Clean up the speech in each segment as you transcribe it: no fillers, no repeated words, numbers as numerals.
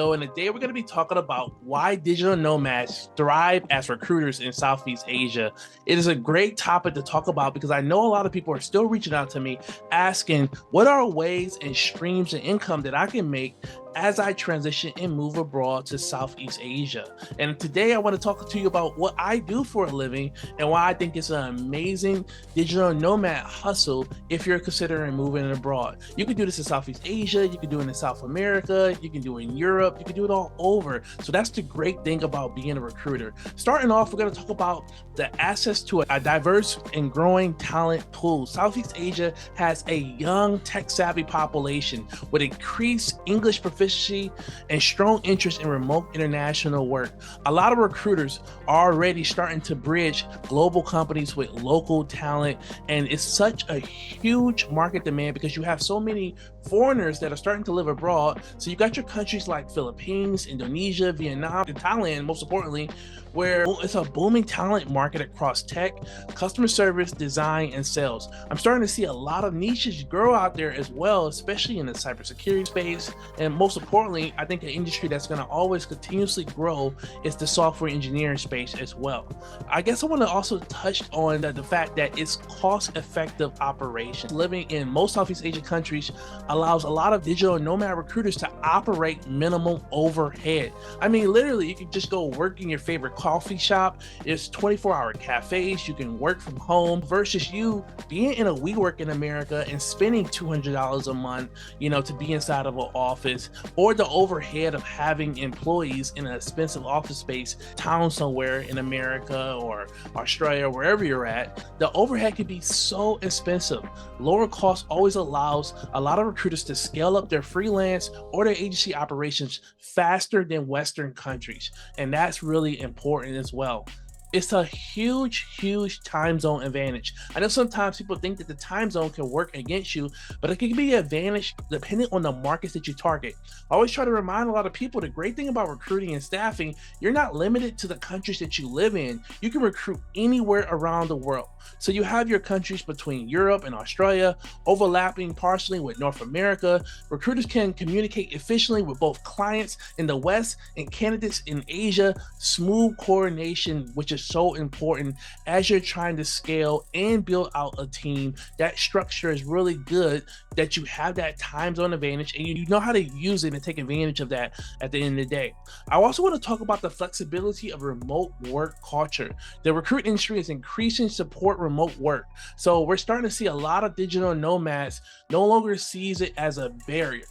And today we're going to be talking about why digital nomads thrive as recruiters in Southeast Asia. It is a great topic to talk about because I know a lot of people are still reaching out to me asking what are ways and streams of income that I can make as I transition and move abroad to Southeast Asia. And today I want to talk to you about what I do for a living and why I think it's an amazing digital nomad hustle if you're considering moving abroad. You can do this in Southeast Asia, you can do it in South America, you can do it in Europe, you can do it all over. So that's the great thing about being a recruiter. Starting off, we're going to talk about the access to a diverse and growing talent pool. Southeast Asia has a young tech-savvy population with increased English proficiency and strong interest in remote international work. A lot of recruiters are already starting to bridge global companies with local talent, and it's such a huge market demand because you have so many foreigners that are starting to live abroad. So you got your countries like Philippines, Indonesia, Vietnam, and Thailand, most importantly, where it's a booming talent market across tech, customer service, design, and sales. I'm starting to see a lot of niches grow out there as well, especially in the cybersecurity space. And most importantly, I think the industry that's going to always continuously grow is the software engineering space as well. I guess I want to also touch on the fact that it's cost-effective operation. Living in most Southeast Asian countries allows a lot of digital nomad recruiters to operate minimum overhead. I mean, literally, you can just go work in your favorite coffee shop. It's 24-hour cafes. You can work from home versus you being in a WeWork in America and spending $200 a month, to be inside of an office, or the overhead of having employees in an expensive office space town somewhere in America or Australia, or wherever you're at. The overhead can be so expensive. Lower cost always allows a lot of recruiters to scale up their freelance or their agency operations faster than Western countries. And that's really important as well. It's a huge time zone advantage. I know sometimes people think that the time zone can work against you, but it can be an advantage depending on the markets that you target. I always try to remind a lot of people the great thing about recruiting and staffing, you're not limited to the countries that you live in. You can recruit anywhere around the world. So you have your countries between Europe and Australia, overlapping partially with North America. Recruiters can communicate efficiently with both clients in the West and candidates in Asia. Smooth coordination, which is so important as you're trying to scale and build out a team. That structure is really good, that you have that time zone advantage and you know how to use it and take advantage of that at the end of the day. I also want to talk about the flexibility of remote work culture. The recruit industry is increasing support remote work. So we're starting to see a lot of digital nomads no longer sees it as a barrier.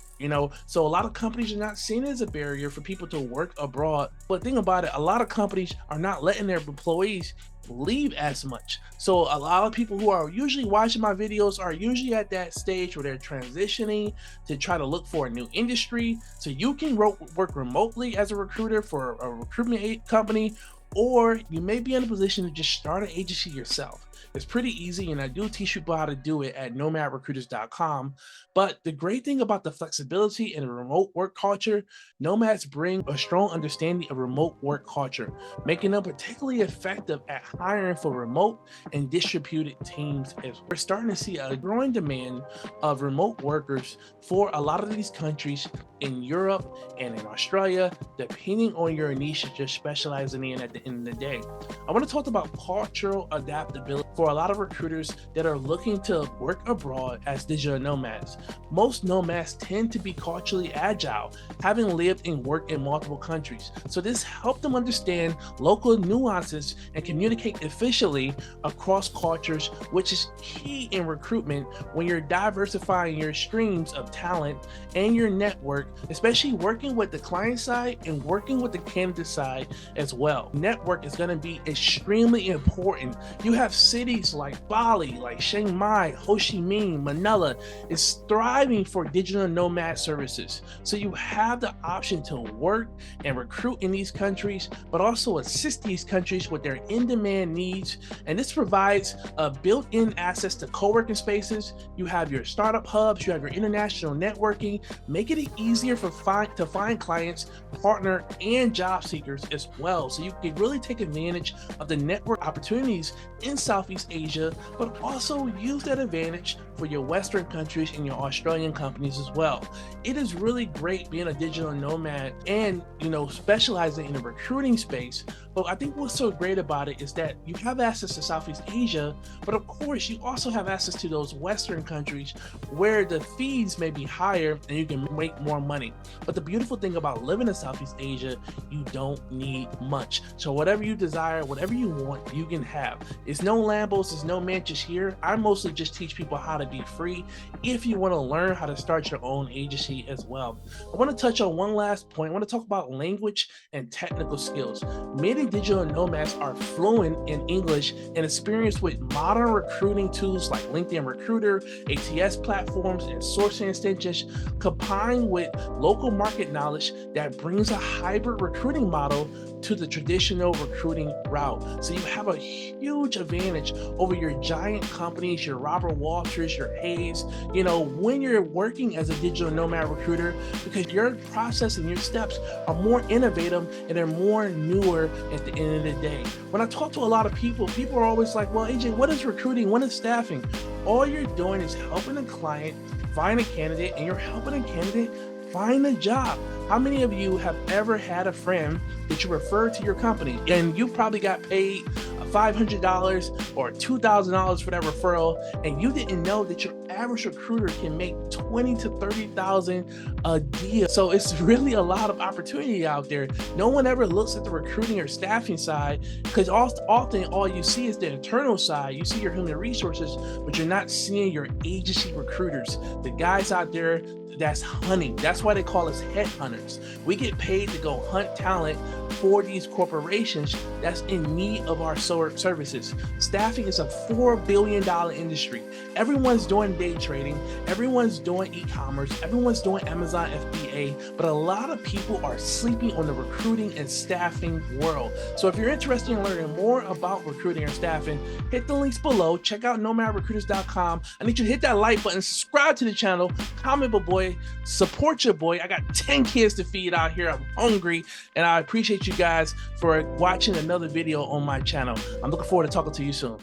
So a lot of companies are not seeing it as a barrier for people to work abroad. But think about it, a lot of companies are not letting their employees leave as much. So a lot of people who are usually watching my videos are usually at that stage where they're transitioning to try to look for a new industry. So you can work remotely as a recruiter for a recruitment company, or you may be in a position to just start an agency yourself. It's pretty easy, and I do teach people how to do it at nomadrecruiters.com. But the great thing about the flexibility and the remote work culture, nomads bring a strong understanding of remote work culture, making them particularly effective at hiring for remote and distributed teams. We're starting to see a growing demand of remote workers for a lot of these countries in Europe and in Australia, depending on your niche that you're specializing in at the end of the day. I want to talk about cultural adaptability for a lot of recruiters that are looking to work abroad as digital nomads. Most nomads tend to be culturally agile, having lived and worked in multiple countries. So this helped them understand local nuances and communicate efficiently across cultures, which is key in recruitment when you're diversifying your streams of talent and your network, especially working with the client side and working with the candidate side as well. Network is going to be extremely important. You have cities like Bali, like Chiang Mai, Ho Chi Minh, Manila is thriving for digital nomad services. So you have the option to work and recruit in these countries, but also assist these countries with their in-demand needs. And this provides a built-in access to co-working spaces. You have your startup hubs, you have your international networking, making it easier to find clients, partner, and job seekers as well. So you can really take advantage of the network opportunities in Southeast Southeast Asia, but also use that advantage for your Western countries and your Australian companies as well. It is really great being a digital nomad and, specializing in the recruiting space. But I think what's so great about it is that you have access to Southeast Asia, but of course you also have access to those Western countries where the fees may be higher and you can make more money. But the beautiful thing about living in Southeast Asia, you don't need much. So whatever you desire, whatever you want, you can have. It's no Lambos, it's no mansions here. I mostly just teach people how to be free if you want to learn how to start your own agency as well. I want to touch on one last point. I want to talk about language and technical skills. Many digital nomads are fluent in English and experienced with modern recruiting tools like LinkedIn Recruiter, ATS platforms, and sourcing extensions, combined with local market knowledge that brings a hybrid recruiting model to the traditional recruiting route. So you have a huge advantage over your giant companies, your Robert Walters, your Hayes, when you're working as a digital nomad recruiter, because your process and your steps are more innovative and they're more newer at the end of the day. When I talk to a lot of people are always like, well, AJ, what is recruiting? What is staffing? All you're doing is helping a client find a candidate, and you're helping a candidate find a job. How many of you have ever had a friend that you referred to your company and you probably got paid $500 or $2,000 for that referral, and you didn't know that your average recruiter can make $20,000 to $30,000 a deal? So it's really a lot of opportunity out there. No one ever looks at the recruiting or staffing side, because often all you see is the internal side. You see your human resources, but you're not seeing your agency recruiters, the guys out there that's hunting. That's why they call us headhunters. We get paid to go hunt talent for these corporations that's in need of our services. Staffing is a $4 billion industry. Everyone's doing day trading, everyone's doing e-commerce, everyone's doing Amazon FBA, but a lot of people are sleeping on the recruiting and staffing world. So if you're interested in learning more about recruiting and staffing, hit the links below. Check out nomadrecruiters.com. I need you to hit that like button, subscribe to the channel, comment, boy, support your boy. I got 10 kids to feed out here. I'm hungry, and I appreciate you guys for watching another video on my channel. I'm looking forward to talking to you soon.